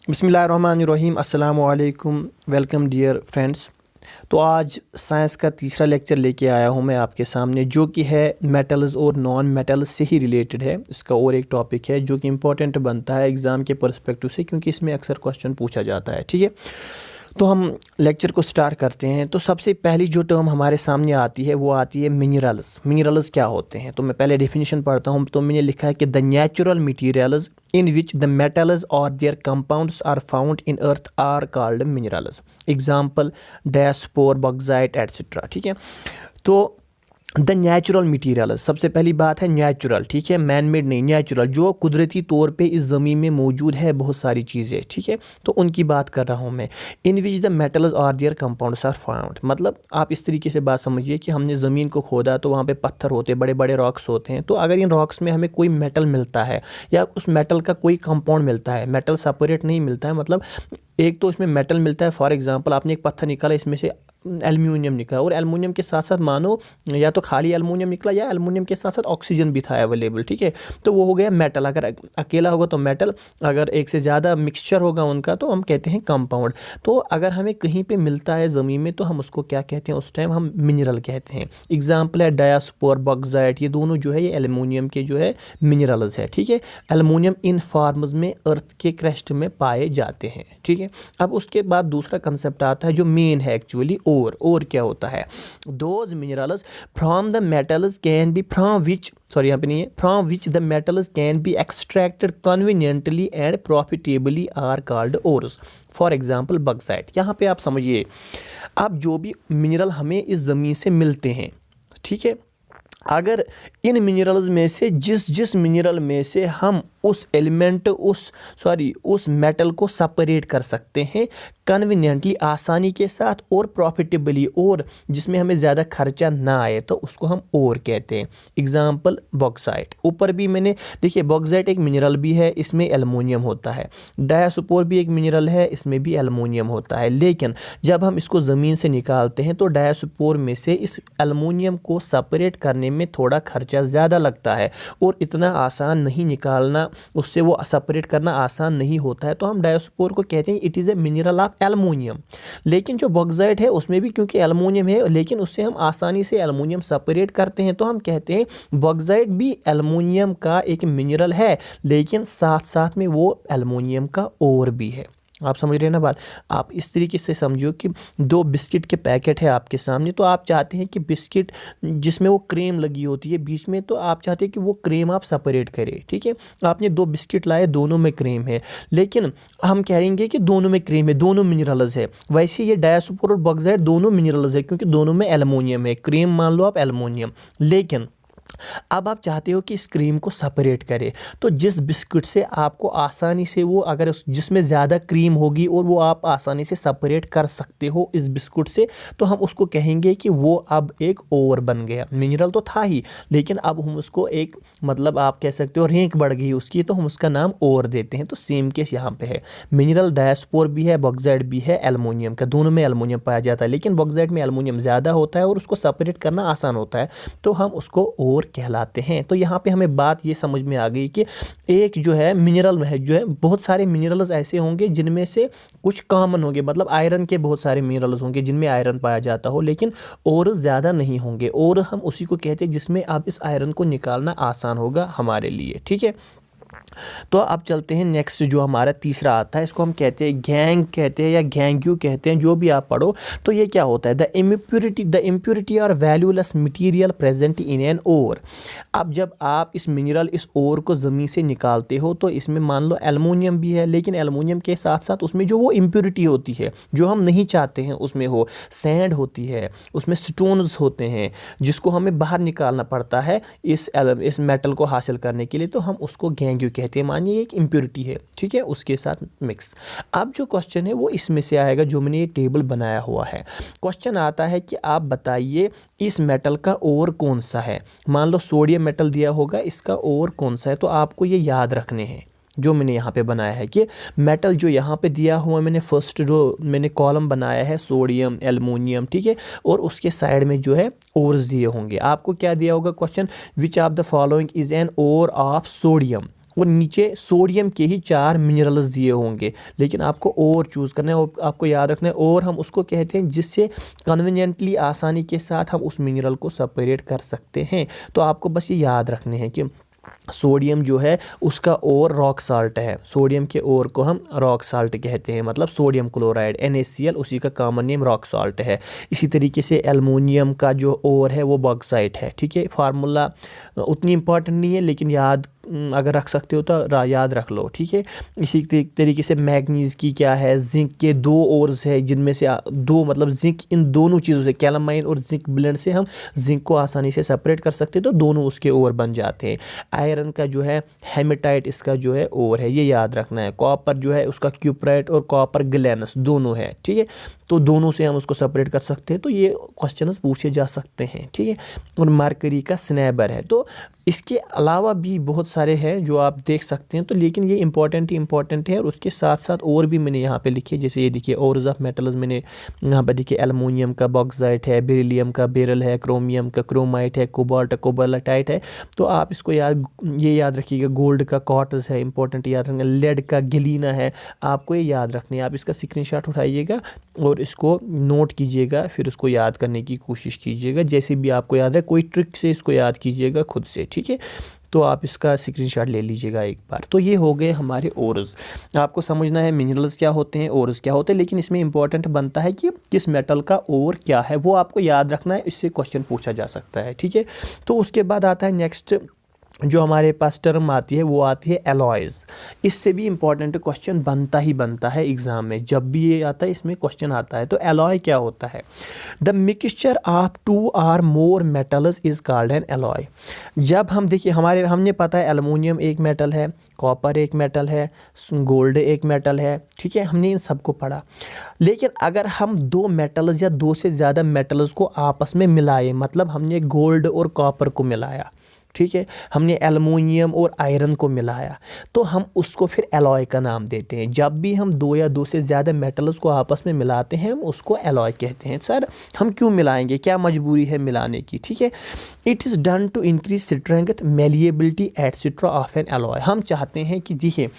बिस्मिल्लाहिर्रहमानिर्रहीम, अस्सलाम वालेकुम। Welcome dear friends. तो आज साइंस का तीसरा लेक्चर लेके आया हूँ मैं आपके सामने, जो कि है मेटल्स और नॉन मेटल्स से ही रिलेटेड है। इसका और एक टॉपिक है जो कि इम्पोर्टेंट बनता है एग्ज़ाम के पर्सपेक्टिव से, क्योंकि इसमें अक्सर क्वेश्चन पूछा जाता है। ठीक है, तो हम लेक्चर को स्टार्ट करते हैं। तो सबसे पहली जो टर्म हमारे सामने आती है वो आती है मिनरल्स। मिनरल्स क्या होते हैं, तो मैं पहले डेफिनेशन पढ़ता हूँ। तो मैंने लिखा है कि the natural materials in which the metals or their compounds are found in earth are called minerals। Example diaspore, bauxite etcetera. ठीक है, तो द नेचुरल मटीरियल, सबसे पहली बात है नेचुरल। ठीक है, मैन मेड नहीं, नेचुरल, जो कुदरती तौर पे इस ज़मीन में मौजूद है बहुत सारी चीज़ें। ठीक है, तो उनकी बात कर रहा हूँ मैं। इन विच द मेटल्स और देयर कंपाउंड्स आर फाउंड, मतलब आप इस तरीके से बात समझिए कि हमने ज़मीन को खोदा तो वहाँ पे पत्थर होते हैं, बड़े बड़े रॉक्स होते हैं। तो अगर इन रॉक्स में हमें कोई मेटल मिलता है या उस मेटल का कोई कंपाउंड मिलता है, मेटल सेपरेट नहीं मिलता है, मतलब एक तो इसमें मेटल मिलता है। फॉर एग्जांपल आपने एक पत्थर निकाला, इसमें से एल्युमिनियम निकला, और एल्युमिनियम के साथ साथ मानो या तो खाली एल्युमिनियम निकला या एल्युमिनियम के साथ साथ ऑक्सीजन भी था अवेलेबल। ठीक है, तो वो हो गया मेटल। अगर अकेला होगा तो मेटल, अगर एक से ज़्यादा मिक्सचर होगा उनका तो हम कहते हैं कंपाउंड। तो अगर हमें कहीं पे मिलता है ज़मीन में तो हम उसको क्या कहते हैं, उस टाइम हम मिनरल कहते हैं। एग्जाम्पल है डायस्पोर, बॉक्साइट, ये दोनों जो है ये एल्युमिनियम के जो है मिनरल्स है। ठीक है, एल्युमिनियम इन फॉर्म्स में अर्थ के क्रस्ट में पाए जाते हैं। ठीक है, अब उसके बाद दूसरा कंसेप्ट आता है जो मेन है एक्चुअली। और क्या होता है, those minerals from the metals can be from which, sorry यहाँ पे नहीं है, from which the metals can be extracted conveniently and profitably are called ores. For example bauxite. यहाँ पे आप समझिए, अब जो भी मिनरल हमें इस ज़मीन से मिलते हैं, ठीक है, अगर इन मिनरल्स में से जिस मिनरल में से हम उस एलिमेंट उस मेटल को सेपरेट कर सकते हैं कन्वीनियंटली, आसानी के साथ, और प्रॉफिटेबली, और जिसमें हमें ज़्यादा खर्चा ना आए, तो उसको हम और कहते हैं। Example bauxite. ऊपर भी मैंने देखिए, बॉक्साइट एक मिनरल भी है, इसमें एल्युमिनियम होता है। डायस्पोर भी एक मिनरल है, इसमें भी एल्युमिनियम होता है। लेकिन जब हम इसको ज़मीन से निकालते हैं तो डायस्पोर में से इस एल्युमिनियम को सेपरेट करने में थोड़ा खर्चा ज़्यादा लगता है और इतना आसान नहीं निकालना, उससे वो सेपरेट करना आसान नहीं होता है। तो हम डायस्पोर को कहते हैं it is a mineral of aluminium. लेकिन जो बॉक्साइट है उसमें भी क्योंकि एल्युमिनियम है, लेकिन उससे हम आसानी से एल्युमिनियम सेपरेट करते हैं, तो हम कहते हैं बॉक्साइट भी एल्युमिनियम का एक मिनरल है, लेकिन साथ साथ में वो एल्युमिनियम का और भी है। आप समझ रहे हैं ना बात। आप इस तरीके से समझो कि दो बिस्किट के पैकेट है आपके सामने, तो आप चाहते हैं कि बिस्किट जिसमें वो क्रीम लगी होती है बीच में, तो आप चाहते हैं कि वो क्रीम आप सेपरेट करें। ठीक है, आपने दो बिस्किट लाए, दोनों में क्रीम है, लेकिन हम कहेंगे कि दोनों में क्रीम है, दोनों मिनरल्स है। वैसे ये डायस्पोर और बॉक्साइट दोनों मिनरल्स है, क्योंकि दोनों में एल्युमिनियम है। क्रीम मान लो आप एल्युमिनियम, लेकिन अब आप चाहते हो कि इस क्रीम को सेपरेट करें, तो जिस बिस्कुट से आपको आसानी से वो, अगर जिसमें ज़्यादा क्रीम होगी और वो आप आसानी से सेपरेट कर सकते हो इस बिस्कुट से, तो हम उसको कहेंगे कि वो अब एक और बन गया। मिनरल तो था ही, लेकिन अब हम उसको एक, मतलब आप कह सकते हो रैंक बढ़ गई उसकी, तो हम उसका नाम और देते हैं। तो सेम केस यहाँ पे है। मिनरल डायस्पोर भी है, बॉक्साइट भी है एल्युमिनियम का, दोनों में एल्युमिनियम पाया जाता है, लेकिन बॉक्साइट में एल्युमिनियम ज़्यादा होता है और उसको सेपरेट करना आसान होता है, तो हम उसको और कहलाते हैं। तो यहाँ पे हमें बात ये समझ में आ गई कि एक जो है मिनरल में है, जो है बहुत सारे मिनरल्स ऐसे होंगे जिनमें से कुछ कॉमन होंगे, मतलब आयरन के बहुत सारे मिनरल्स होंगे जिनमें आयरन पाया जाता हो, लेकिन और ज़्यादा नहीं होंगे। और हम उसी को कहते हैं जिसमें अब इस आयरन को निकालना आसान होगा हमारे लिए। ठीक है, तो अब चलते हैं नेक्स्ट, जो हमारा तीसरा आता है, इसको हम कहते हैं गैंग कहते हैं या गैंग्यू कहते हैं, जो भी आप पढ़ो। तो ये क्या होता है, द इम्प्योरिटी और valueless material present in an ore. अब जब आप इस मिनरल, इस ओर को ज़मीन से निकालते हो, तो इसमें मान लो एल्युमिनियम भी है, लेकिन एल्युमिनियम के साथ साथ उसमें जो वो इम्प्योरिटी होती है जो हम नहीं चाहते हैं उसमें हो, सैंड होती है, उसमें स्टोन्स होते हैं, जिसको हमें बाहर निकालना पड़ता है इस मेटल को हासिल करने के लिए, तो हम उसको गैंग्यू कहते हैं। मानिए एक इम्प्योरिटी है, ठीक है, उसके साथ मिक्स। अब जो क्वेश्चन है वो इसमें से आएगा, जो मैंने ये टेबल बनाया हुआ है। क्वेश्चन आता है कि आप बताइए इस मेटल का और कौन सा है। मान लो सोडियम मेटल दिया होगा, इसका और कौन सा है, तो आपको ये याद रखने हैं जो मैंने यहाँ पे बनाया है कि मेटल जो यहाँ पे दिया हुआ मैंने फर्स्ट जो मैंने कॉलम बनाया है सोडियम, एल्युमिनियम, ठीक है, और उसके साइड में जो है ओर्स दिए होंगे। आपको क्या दिया होगा question, which of the following is an ore of sodium. और नीचे सोडियम के ही 4 मिनरल्स दिए होंगे, लेकिन आपको और चूज़ करना है और आपको याद रखना है। और हम उसको कहते हैं जिससे कन्वीनियंटली आसानी के साथ हम उस मिनरल को सेपरेट कर सकते हैं। तो आपको बस ये याद रखने हैं कि सोडियम जो है उसका और रॉक साल्ट है, सोडियम के और को हम रॉक साल्ट कहते हैं, मतलब सोडियम क्लोराइड NaCl, उसी का कॉमन नेम रॉक साल्ट है। इसी तरीके से एल्युमिनियम का जो और है वो बॉक्साइट है। ठीक है, फार्मूला उतनी इंपॉर्टेंट नहीं है, लेकिन याद अगर रख सकते हो तो याद रख लो। ठीक है, इसी तरीके से मैग्नीज की क्या है, जिंक के 2 ओर्स है, जिनमें से 2 मतलब जिंक, इन दोनों चीज़ों से कैलामाइन और जिंक ब्लेंड से हम जिंक को आसानी से सेपरेट कर सकते हैं, तो दोनों उसके ओर बन जाते हैं। आयरन का जो है हेमेटाइट, इसका जो है ओर है, ये याद रखना है। कॉपर जो है उसका क्यूपराइट और कॉपर ग्लैनस दोनों है। ठीक है, तो दोनों से हम उसको सेपरेट कर सकते हैं, तो ये क्वेश्चंस पूछे जा सकते हैं। ठीक है, और मरकरी का स्नैबर है। तो इसके अलावा भी बहुत सारे हैं जो आप देख सकते हैं, तो लेकिन ये इंपॉर्टेंट ही इंपॉर्टेंट है। और उसके साथ साथ और भी मैंने यहाँ पे लिखे, जैसे ये देखिए ओर्स ऑफ मेटल्स मैंने यहाँ पर देखिए, एल्युमिनियम का बॉक्साइट है, बेरिलियम का बेरल है, क्रोमियम का क्रोमाइट है, कोबाल्ट कोबाल्टाइट है। तो आप इसको ये याद रखिएगा। गोल्ड का क्वार्ट्ज है, इंपॉर्टेंट याद रखना। लेड का गलीना है, आपको ये याद रखनी है। आप इसका स्क्रीनशॉट उठाइएगा और इसको नोट कीजिएगा, फिर उसको याद करने की कोशिश कीजिएगा। जैसे भी आपको याद है, कोई ट्रिक से इसको याद कीजिएगा खुद से। ठीक है, तो आप इसका स्क्रीनशॉट ले लीजिएगा एक बार। तो ये हो गए हमारे ओर्स। आपको समझना है मिनरल्स क्या होते हैं, ओर्स क्या होते हैं, लेकिन इसमें इंपॉर्टेंट बनता है कि किस मेटल का ओर क्या है, वो आपको याद रखना है, इससे क्वेश्चन पूछा जा सकता है। ठीक है, तो उसके बाद आता है नेक्स्ट जो हमारे पास टर्म आती है, वो आती है एलॉयज़। इससे भी इंपॉर्टेंट क्वेश्चन बनता है एग्ज़ाम में, जब भी ये आता है इसमें क्वेश्चन आता है। तो एलॉय क्या होता है? द मिक्सचर ऑफ 2 और मोर metals is called an alloy. जब हम देखिए, हमने पता है एल्युमिनियम एक मेटल है, कॉपर एक मेटल है, गोल्ड एक मेटल है। ठीक है, हमने इन सबको पढ़ा। लेकिन अगर हम 2 मेटल्स या 2 से ज़्यादा मेटल्स को आपस में मिलाए, मतलब हमने गोल्ड और कॉपर को मिलाया, ठीक है, हमने एल्युमिनियम और आयरन को मिलाया, तो हम उसको फिर एलॉय का नाम देते हैं। जब भी हम 2 या 2 से ज़्यादा मेटल्स को आपस में मिलाते हैं, हम उसको एलॉय कहते हैं। सर हम क्यों मिलाएंगे, क्या मजबूरी है मिलाने की? ठीक है, it is done to increase strength, malleability etcetera of an alloy. हम चाहते हैं कि देखिए,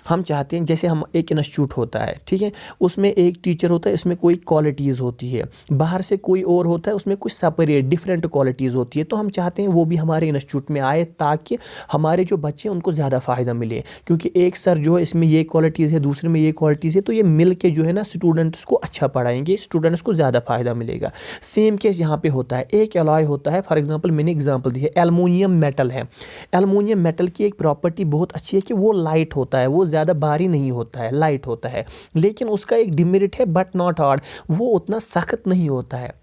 हम चाहते हैं जैसे हम एक इंस्टीट्यूट होता है, ठीक है, उसमें एक टीचर होता है, इसमें कोई क्वालिटीज़ होती है, बाहर से कोई और होता है, उसमें कुछ सेपरेट डिफरेंट क्वालिटीज़ होती है। तो हम चाहते हैं वो भी हमारे इंस्टीट्यूट में आए, ताकि हमारे जो बच्चे हैं उनको ज़्यादा फ़ायदा मिले। क्योंकि एक सर जो है इसमें ये क्वालिटीज़ है, दूसरे में ये क्वालिटीज़ है, तो ये मिल के जो है ना स्टूडेंट्स को अच्छा पढ़ाएंगे, स्टूडेंट्स को ज़्यादा फ़ायदा मिलेगा। सेम केस यहाँ पे होता है। एक एलॉय होता है, फॉर एग्जांपल मैंने एग्जांपल दी है, एल्युमिनियम मेटल है। एल्युमिनियम मेटल की एक प्रॉपर्टी बहुत अच्छी है कि वो लाइट होता है, वो ज़्यादा भारी नहीं होता है, लाइट होता है। लेकिन उसका एक डिमेरिट है, बट नॉट हार्ड, वो उतना सख्त नहीं होता है।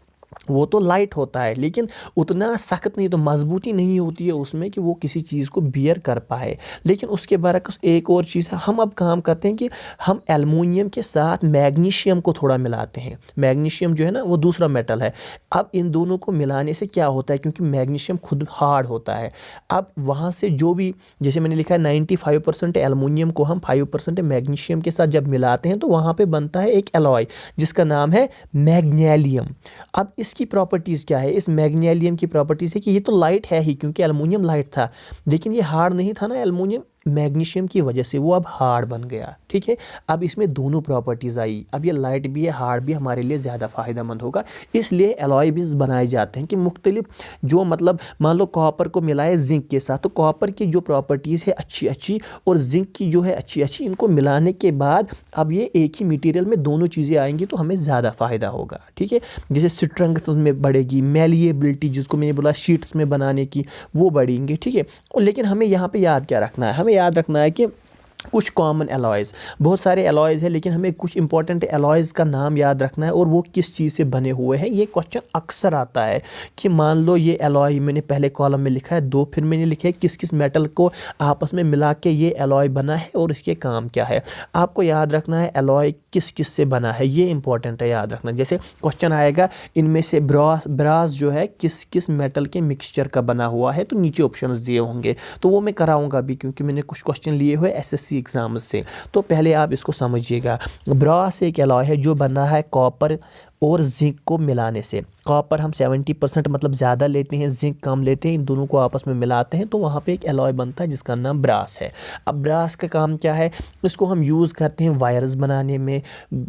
वो तो लाइट होता है, लेकिन उतना सख्त नहीं, तो मजबूती नहीं होती है उसमें कि वो किसी चीज़ को बियर कर पाए। लेकिन उसके बरक्स एक और चीज़ है, हम अब काम करते हैं कि हम एल्युमिनियम के साथ मैग्नीशियम को थोड़ा मिलाते हैं। मैग्नीशियम जो है ना, वो दूसरा मेटल है। अब इन दोनों को मिलाने से क्या होता है, क्योंकि मैग्नीशियम खुद हार्ड होता है, अब वहाँ से जो भी, जैसे मैंने लिखा है 95% एल्युमिनियम को हम 5% मैग्नीशियम के साथ जब मिलाते हैं, तो वहाँ पर बनता है एक एलॉय जिसका नाम है मैग्नीशियम। अब इसकी प्रॉपर्टीज़ क्या है? इस मैग्नीशियम की प्रॉपर्टीज़ है कि ये तो लाइट है ही, क्योंकि एल्युमिनियम लाइट था, लेकिन ये हार्ड नहीं था ना एल्युमिनियम, मैग्नीशियम की वजह से वो अब हार्ड बन गया। ठीक है, अब इसमें दोनों प्रॉपर्टीज़ आई, अब ये लाइट भी है, हार्ड भी, हमारे लिए ज़्यादा फ़ायदेमंद होगा। इसलिए एलॉय भी बनाए जाते हैं कि मुख्तलिफ जो, मतलब मान लो कॉपर को मिलाए जिंक के साथ, तो कॉपर की जो प्रॉपर्टीज़ है अच्छी अच्छी और जिंक की जो है अच्छी अच्छी, इनको मिलाने के बाद अब ये एक ही मटीरियल में दोनों चीज़ें आएंगी, तो हमें ज़्यादा फ़ायदा होगा। ठीक है, जैसे स्ट्रेंथ में बढ़ेगी, मेलिएबिलिटी जिसको मैंने बोला शीट्स में बनाने की, वो बढ़ेंगे। ठीक है, और लेकिन हमें यहाँ पे याद क्या रखना है? हमें याद रखना है कि कुछ कॉमन एलॉयज़, बहुत सारे एलॉयज़ हैं, लेकिन हमें कुछ इंपॉर्टेंट एलॉयज़ का नाम याद रखना है, और वो किस चीज़ से बने हुए हैं। ये क्वेश्चन अक्सर आता है कि मान लो ये एलॉय मैंने पहले कॉलम में लिखा है 2, फिर मैंने लिखा है किस किस मेटल को आपस में मिला के ये एलॉय बना है और इसके काम क्या है। आपको याद रखना है एलॉय किस किस से बना है, ये इंपॉर्टेंट है याद रखना। जैसे क्वेश्चन आएगा इनमें से ब्रास जो है किस किस मेटल के मिक्सचर का बना हुआ है, तो नीचे ऑप्शंस दिए होंगे, तो वो मैं कराऊंगा भी, क्योंकि मैंने कुछ क्वेश्चन लिए हुए एसएससी एग्जाम से। तो पहले आप इसको समझिएगा। ब्रास एक एलॉय है जो बना है कॉपर और जिंक को मिलाने से। कॉपर हम 70% मतलब ज़्यादा लेते हैं, जिंक कम लेते हैं, इन दोनों को आपस में मिलाते हैं तो वहाँ पे एक एलॉय बनता है जिसका नाम ब्रास है। अब ब्रास का काम क्या है, इसको हम यूज़ करते हैं वायर्स बनाने में,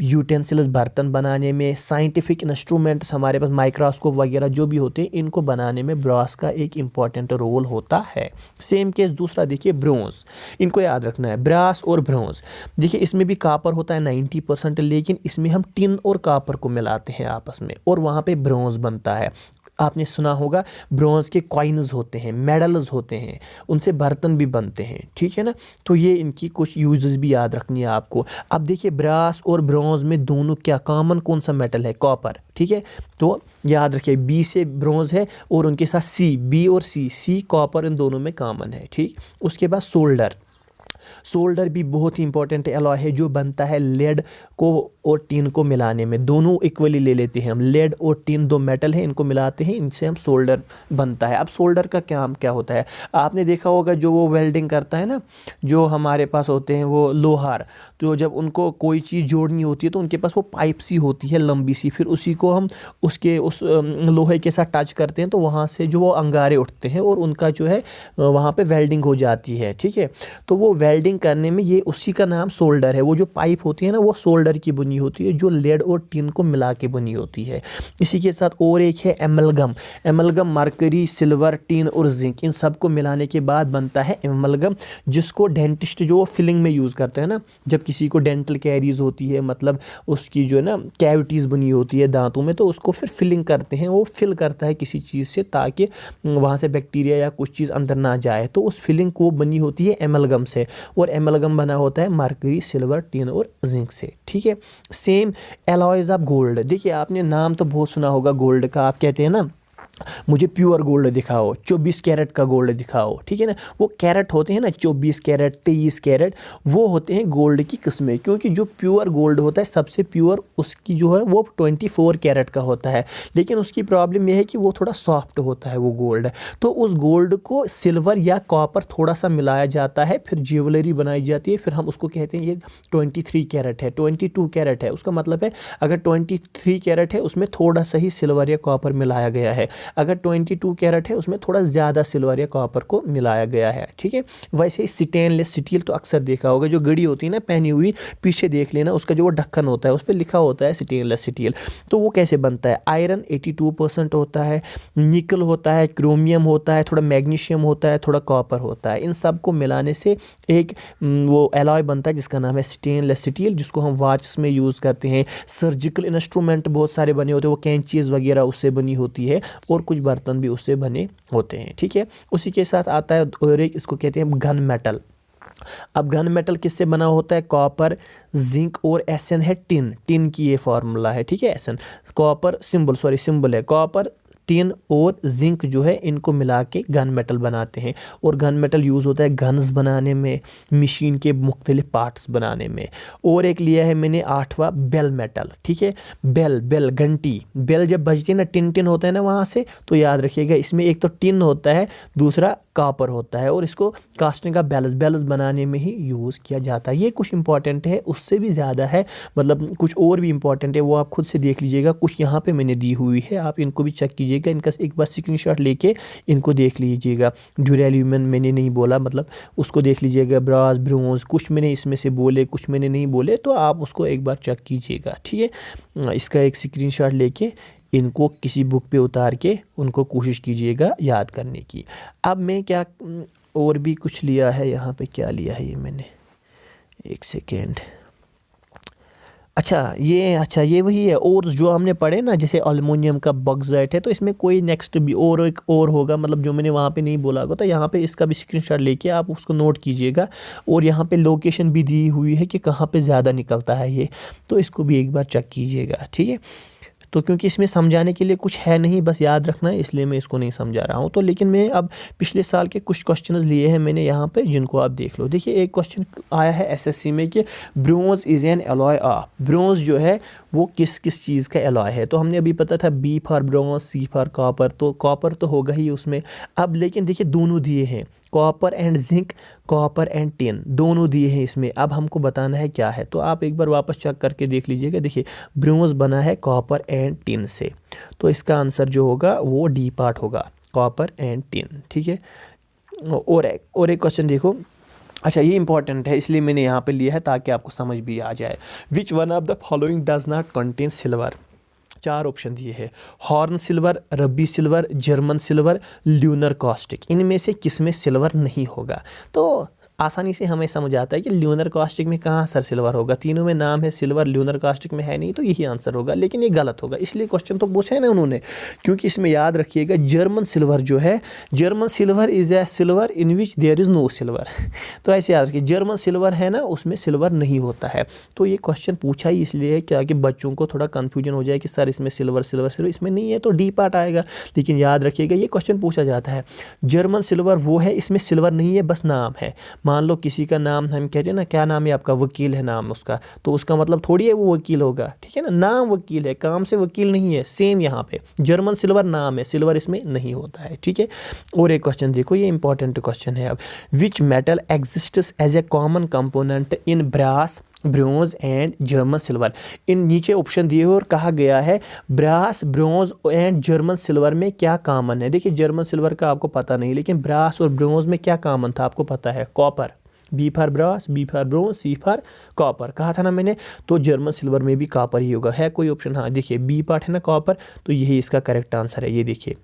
यूटेंसिल्स बर्तन बनाने में, साइंटिफिक इंस्ट्रूमेंट्स हमारे पास माइक्रोस्कोप वगैरह जो भी होते हैं इनको बनाने में ब्रास का एक इम्पॉर्टेंट रोल होता है। सेम केस दूसरा देखिए ब्रोंज, इनको याद रखना है, ब्रास और ब्रोंज। देखिए इसमें भी कॉपर होता है 90%, लेकिन इसमें हम टिन और कॉपर को मिलाते हैं आपस में और वहाँ पे ब्रोंज बनता है। आपने सुना होगा ब्रोंज के कॉइन्स होते हैं, मेडल्स होते हैं, उनसे बर्तन भी बनते हैं, ठीक है ना। तो ये इनकी कुछ यूजेस भी याद रखनी है आपको। अब देखिए ब्रास और ब्रोंज में दोनों क्या कॉमन कौन सा मेटल है, कॉपर, ठीक है। तो याद रखिए बी से ब्रोंज है और उनके साथ सी, बी और सी कॉपर इन दोनों में कॉमन है, ठीक। उसके बाद सोल्डर, सोल्डर भी बहुत ही इंपॉर्टेंट एलॉय है जो बनता है लेड को और टिन को मिलाने में। दोनों इक्वली ले लेते हैं हम, लेड और टिन दो मेटल हैं, इनको मिलाते हैं, इनसे हम सोल्डर बनता है। अब सोल्डर का काम क्या होता है, आपने देखा होगा जो वो वेल्डिंग करता है ना, जो हमारे पास होते हैं वो लोहार, तो जब उनको कोई चीज़ जोड़नी होती है तो उनके पास वो पाइप सी होती है लंबी सी, फिर उसी को हम उसके उस लोहे के साथ टच करते हैं तो वहाँ से जो वो अंगारे उठते हैं और उनका जो है वहाँ पे वेल्डिंग हो जाती है, ठीक है। तो वो वेल्डिंग करने में ये उसी का नाम सोल्डर है। वो जो पाइप होती है ना वो सोल्डर की बनी होती है जो लेड और टिन को मिला के बनी होती है। इसी के साथ और एक है amalgam, amalgam mercury, silver, tin और जिंक, इन सबको मिलाने के बाद बनता है एमलगम, जिसको डेंटिस्ट जो फिलिंग में यूज़ करते हैं ना, जब किसी को डेंटल कैरीज होती है, मतलब उसकी जो है ना कैविटीज़ बनी होती है दांतों में, तो उसको फिर फिलिंग करते हैं, वो फिल करता है किसी चीज़ से ताकि वहाँ से बैक्टीरिया या कुछ चीज़ अंदर ना जाए, तो उस फिलिंग को बनी होती है एमलगम से, और एमलगम बना होता है मरकरी, सिल्वर, टिन और जिंक से, ठीक है। सेम एलॉयज ऑफ गोल्ड, देखिए आपने नाम तो बहुत सुना होगा गोल्ड का, आप कहते हैं ना मुझे प्योर गोल्ड दिखाओ, 24 कैरेट का गोल्ड दिखाओ, ठीक है ना। वो कैरेट होते हैं ना 24 कैरेट, 23 कैरेट, वो होते हैं गोल्ड की किस्में, क्योंकि जो प्योर गोल्ड होता है सबसे प्योर उसकी जो है वो 24 कैरेट का होता है, लेकिन उसकी प्रॉब्लम यह है कि वो थोड़ा सॉफ्ट होता है वो गोल्ड। तो उस गोल्ड को सिल्वर या कॉपर थोड़ा सा मिलाया जाता है, फिर ज्वेलरी बनाई जाती है, फिर हम उसको कहते हैं ये 23 कैरेट है, 22 कैरेट है। उसका मतलब है अगर 23 कैरेट है उसमें थोड़ा सा ही सिल्वर या कॉपर मिलाया गया है, अगर 22 कैरेट है उसमें थोड़ा ज़्यादा सिल्वर या कॉपर को मिलाया गया है, ठीक है। वैसे ही स्टेनलेस स्टील तो अक्सर देखा होगा, जो घड़ी होती है ना पहनी हुई, पीछे देख लेना उसका जो वो ढक्कन होता है उस पर लिखा होता है स्टेनलेस स्टील। तो वो कैसे बनता है, आयरन 82% होता है, निकल होता है, क्रोमियम होता है, थोड़ा मैग्नीशियम होता है, थोड़ा कॉपर होता है, इन सब को मिलाने से एक वो एलॉय बनता है जिसका नाम है स्टेनलेस स्टील, जिसको हम वॉचेस में यूज़ करते हैं। सर्जिकल इंस्ट्रूमेंट बहुत सारे बने होते हैं, वो कैंचीज़ वगैरह उससे बनी होती है, और कुछ बर्तन भी उससे बने होते हैं, ठीक है। उसी के साथ आता है और एक, इसको कहते हैं घन मेटल। अब घन मेटल किससे बना होता है, कॉपर, जिंक और एसएन है टिन, टिन की ये फार्मूला है, ठीक है। एसएन कॉपर सिंबल है, कॉपर, टिन और जिंक जो है इनको मिला के घन मेटल बनाते हैं, और घन मेटल यूज़ होता है गन्स बनाने में, मशीन के मुख्तलिफ पार्ट्स बनाने में। और एक लिया है मैंने 8वां बेल मेटल, ठीक है। बेल घंटी, बेल जब बजती है ना, टिन टिन होता है ना वहाँ से, तो याद रखिएगा इसमें एक तो टिन होता है, दूसरा कॉपर होता है, और इसको कास्टिंग का बैल्स बनाने में ही यूज़ किया जाता है। ये कुछ इंपॉर्टेंट है, उससे भी ज़्यादा है, मतलब कुछ और भी इंपॉर्टेंट है, वो आप खुद से देख लीजिएगा। कुछ यहाँ पे मैंने दी हुई है, आप इनको भी चेक कीजिएगा, इनका एक बार स्क्रीनशॉट लेके इनको देख लीजिएगा। ड्यूरेल्यूमिन मैंने नहीं बोला, मतलब उसको देख लीजिएगा, ब्रास, ब्रोंज, कुछ मैंने इसमें से बोले, कुछ मैंने नहीं बोले, तो आप उसको एक बार चेक कीजिएगा, ठीक है। इसका एक स्क्रीनशॉट लेके इनको किसी बुक पे उतार के उनको कोशिश कीजिएगा याद करने की। अब मैं क्या और भी कुछ लिया है यहाँ पे, क्या लिया है ये मैंने, एक सेकेंड, अच्छा ये वही है। और जो हमने पढ़े ना, जैसे एल्युमिनियम का बॉक्साइट है, तो इसमें कोई नेक्स्ट भी और एक और होगा, मतलब जो मैंने वहाँ पे नहीं बोला होगा, तो यहाँ पे इसका भी स्क्रीनशॉट लेके आप उसको नोट कीजिएगा, और यहाँ पे लोकेशन भी दी हुई है कि कहाँ पे ज़्यादा निकलता है ये, तो इसको भी एक बार चेक कीजिएगा, ठीक है। तो क्योंकि इसमें समझाने के लिए कुछ है नहीं, बस याद रखना है, इसलिए मैं इसको नहीं समझा रहा हूँ। तो लेकिन मैं अब पिछले साल के कुछ क्वेश्चंस लिए हैं मैंने यहाँ पे, जिनको आप देख लो। देखिए एक क्वेश्चन आया है एसएससी में कि bronze is an alloy of, bronze जो है वो किस किस चीज़ का एलॉय है। तो हमने अभी पता था B for bronze, C for copper, तो कॉपर तो होगा ही उसमें। अब लेकिन देखिए दोनों दिए हैं, copper and zinc, copper and tin, दोनों दिए हैं इसमें। अब हमको बताना है क्या है, तो आप एक बार वापस चेक करके देख लीजिएगा। देखिए ब्रोंज बना है कॉपर एंड टिन से, तो इसका आंसर जो होगा वो डी पार्ट होगा, कॉपर एंड टिन। ठीक है, और एक क्वेश्चन देखो। अच्छा ये इंपॉर्टेंट है इसलिए मैंने यहाँ पे लिया है ताकि आपको समझ भी आ जाए। Which one of the following does not contain silver. 4 option दिए हैं, horn silver, ruby silver, German silver, lunar caustic. इनमें से किस में सिल्वर नहीं होगा। तो आसानी से हमें समझ आता है कि ल्यूनर कॉस्टिक में कहाँ सर सिल्वर होगा, तीनों में नाम है सिल्वर, ल्यूनर कॉस्टिक में है नहीं, तो यही आंसर होगा। लेकिन ये गलत होगा, इसलिए क्वेश्चन तो पूछा है ना उन्होंने, क्योंकि इसमें याद रखिएगा जर्मन सिल्वर जो है, German silver is a silver in which there is no silver. तो ऐसे याद रखिए, जर्मन सिल्वर है ना, उसमें सिल्वर नहीं होता है। तो ये क्वेश्चन पूछा ही इसलिए है क्या कि बच्चों को थोड़ा कन्फ्यूजन हो जाए कि सर इसमें सिल्वर सिल्वर सिल्वर, इसमें नहीं है तो डी पार्ट आएगा। लेकिन याद रखिएगा ये क्वेश्चन पूछा जाता है, जर्मन सिल्वर वो है, इसमें सिल्वर नहीं है, बस नाम है। मान लो किसी का नाम हम कहते हैं ना, क्या नाम है आपका, वकील है नाम उसका, तो उसका मतलब थोड़ी है वो वकील होगा, ठीक है ना, नाम वकील है, काम से वकील नहीं है। सेम यहाँ पे जर्मन सिल्वर नाम है, सिल्वर इसमें नहीं होता है। ठीक है, और एक क्वेश्चन देखो, ये इंपॉर्टेंट क्वेश्चन है। अब which metal exists as a common component in brass, bronze and German silver. इन नीचे ऑप्शन दिए हुए और कहा गया है brass, bronze and German silver में क्या कॉमन है। देखिए जर्मन सिल्वर का आपको पता नहीं, लेकिन ब्रास और ब्रोंज में क्या कॉमन था आपको पता है, copper. B for brass, B for bronze, C for copper, कहा था ना मैंने। तो जर्मन सिल्वर में भी कॉपर ही होगा। है कोई ऑप्शन, हाँ देखिए बी पार्ट है ना कॉपर, तो यही इसका करेक्ट आंसर है। ये देखिए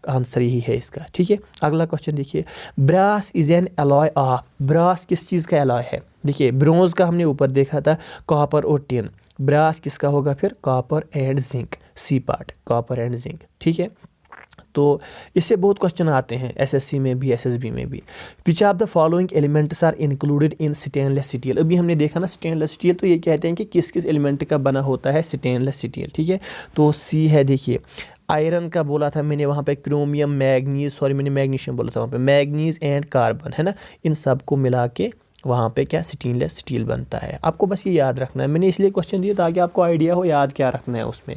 आंसर यही है इसका। ठीक है, अगला क्वेश्चन देखिए, brass is an alloy of. Brass किस चीज़ का एलॉय है। देखिए ब्रोंज का हमने ऊपर देखा था, कॉपर और टिन। ब्रास किसका होगा फिर, copper and zinc, C part, copper and zinc. ठीक है, तो इससे बहुत क्वेश्चन आते हैं एसएससी में भी, एसएसबी में भी। Which of the following elements are included in stainless steel. अभी हमने देखा ना स्टेनलेस स्टील, तो ये कहते हैं कि किस किस एलिमेंट का बना होता है स्टेनलेस स्टील। ठीक है, तो सी है, देखिए आयरन का बोला था मैंने वहाँ पे, क्रोमियम, मैग्नीज, सॉरी मैंने मैग्नीशियम बोला था वहाँ पे, मैग्नीज एंड कार्बन है ना, इन सब को मिला के वहाँ पे क्या स्टेनलेस स्टील बनता है। आपको बस ये याद रखना है, मैंने इसलिए क्वेश्चन दिया ताकि आपको आइडिया हो याद क्या रखना है उसमें।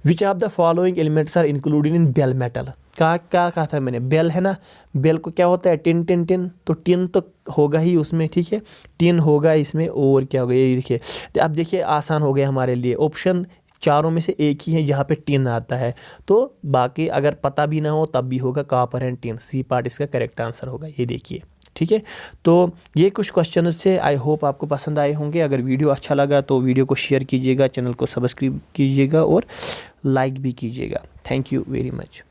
Which of the following elements are included in bell metal. क्या क्या कहा था मैंने, बेल है ना, बेल को क्या होता है, टिन टिन टिन, तो टिन तो होगा ही उसमें। ठीक है, टिन होगा इसमें, और क्या होगा ये देखिए। अब देखिए आसान हो गया हमारे लिए, ऑप्शन चारों में से एक ही है जहाँ पे टिन आता है, तो बाकी अगर पता भी ना हो तब भी होगा copper and tin, C part इसका करेक्ट आंसर होगा। ये देखिए, ठीक है, तो ये कुछ क्वेश्चन थे। आई होप आपको पसंद आए होंगे। अगर वीडियो अच्छा लगा तो वीडियो को शेयर कीजिएगा, चैनल को सब्सक्राइब कीजिएगा और लाइक भी कीजिएगा। Thank you very much.